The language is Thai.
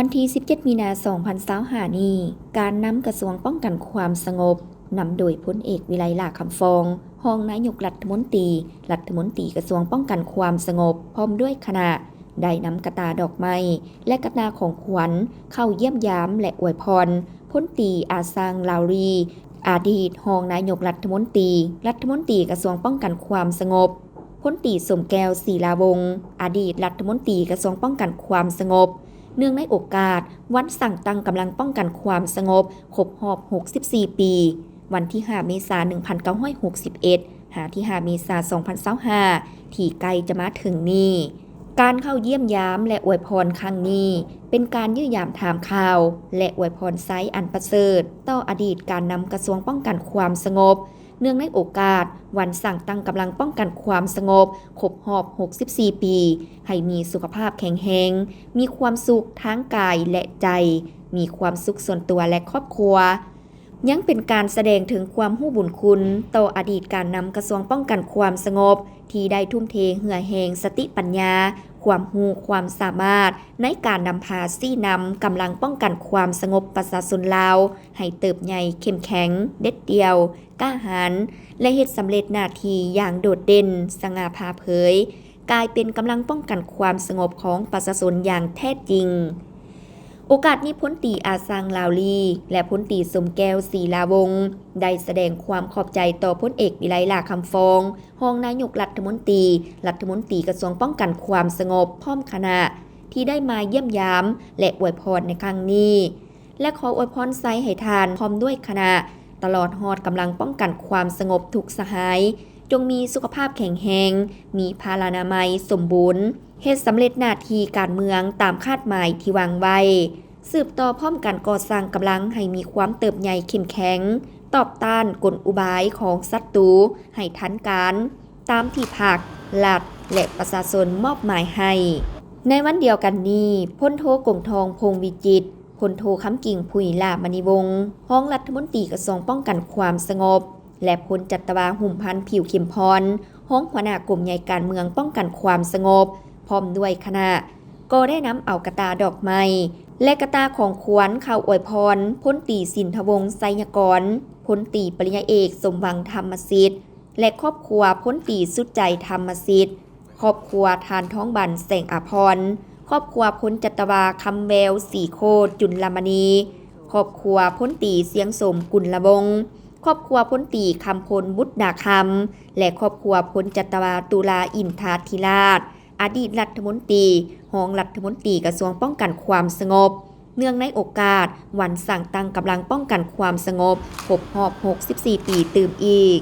วันที่ 17 มีนาคม 2025 นี้การนำกระทรวงป้องกันความสงบนำโดยพลเอกวิไลลาภคำฟองรองนายกรัฐมนตรีกระทรวงป้องกันความสงบพร้อมด้วยคณะได้นำกระตาดอกไม้และกระตาของขวัญเข้าเยี่ยมยามและอวยพรพลตรีอาซังลาวรีอดีตรองนายกรัฐมนตรีกระทรวงป้องกันความสงบพลตรีสมแก้วศิลาวงศ์อดีตรัฐมนตรีกระทรวงป้องกันความสงบเนื่องในโอกาสวันสั่งตั้งกำลังป้องกันความสงบครบรอบ 64 ปี วันที่ 5 เมษายน 1961 หาที่ 5 เมษายน 2025 ที่ใกล้จะมาถึงนี้การเข้าเยี่ยมยามและอวยพรครั้งนี้เป็นการเยี่ยมยามถามข่าวและอวยพรไซส์อันประเสริฐต่ออดีตการนำกระทรวงป้องกันความสงบเนื่องในโอกาสวันสั่งตั้งกำลังป้องกันความสงบครบรอบ 64 ปี ให้มีสุขภาพแข็งแรงมีความสุขทั้งกายและใจ มีความสุขส่วนตัวและครอบครัวยังเป็นการแสดงถึงความรู้บุญคุณต่ออดีตการนำกระทรวงป้องกันความสงบที่ได้ทุ่มเทเหื่อแหงสติปัญญาความรู้ความสามารถในการนำพาซี่นำกำลังป้องกันความสงบประชาชนลาวให้เติบใหญ่เข้มแข็งเด็ดเดี่ยวกล้าหาญและเฮ็ดสำเร็จหน้าที่อย่างโดดเด่นสง่าผ่าเผยกลายเป็นกำลังป้องกันความสงบของประชาชนอย่างแท้จริงโอกาสนี้พลตรีอาซังลาวลีและพลตรีสมแก้วศิลาวงศ์ได้แสดงความขอบใจต่อพลเอกวิไลลาภคำฟองรองนายกรัฐมนตรีกระทรวงป้องกันความสงบพร้อมคณะที่ได้มาเยี่ยมยามและอวยพรในครั้งนี้และขออวยพรไซให้ทานพร้อมด้วยคณะตลอดฮอดกำลังป้องกันความสงบทุกสหายจงมีสุขภาพแข็งแรงมีพลานามัยสมบูรณ์เฮ็ดสำเร็จหน้าที่การเมืองตามคาดหมายที่วางไว้สืบต่อพร้อมกันก่อสร้างกำลังให้มีความเติบใหญ่เข้มแข็งตอบต้านกลอุบายของศัตรูให้ทันการตามที่ภาครัฐและประชาชนมอบหมายให้ในวันเดียวกันนี้พลโทกงทองพงษ์วิจิตรพลโทคำกิ่งผุยลาภมณีวงศ์รองรัฐมนตรีกระทรวงป้องกันความสงบและพลจัตวาหุ่มพันธ์ผิวเข้มพรรองหัวหน้ากลุ่มใหญ่การเมืองป้องกันความสงบพร้อมด้วยคณะก็ได้นำเอากระตาดอกไม้และกระตาของขวัญเข้าอวยพรพลตรีสินทวงศ์ไสยกรพลตรีปริญญาเอกสมหวังธรรมสิทธิ์และครอบครัวพลตรีสุดใจธรรมสิทธิ์ครอบครัวทานท้องบันแสงอภรณ์ครอบครัวพลจัตวาคำแววสีโคจุลมณีครอบครัวพลตรีเสียงสมกุลละวงศ์ครอบครัวพลตรีคำพลบุตรนาคำและครอบครัวพลจัตวาตุลาอินทาธิราชอดีตรัฐมนตรีรองรัฐมนตรีกระทรวงป้องกันความสงบเนื่องในโอกาสวันสั่งตั้งกำลังป้องกันความสงบครบรอบ 64 ปีตื่มอีก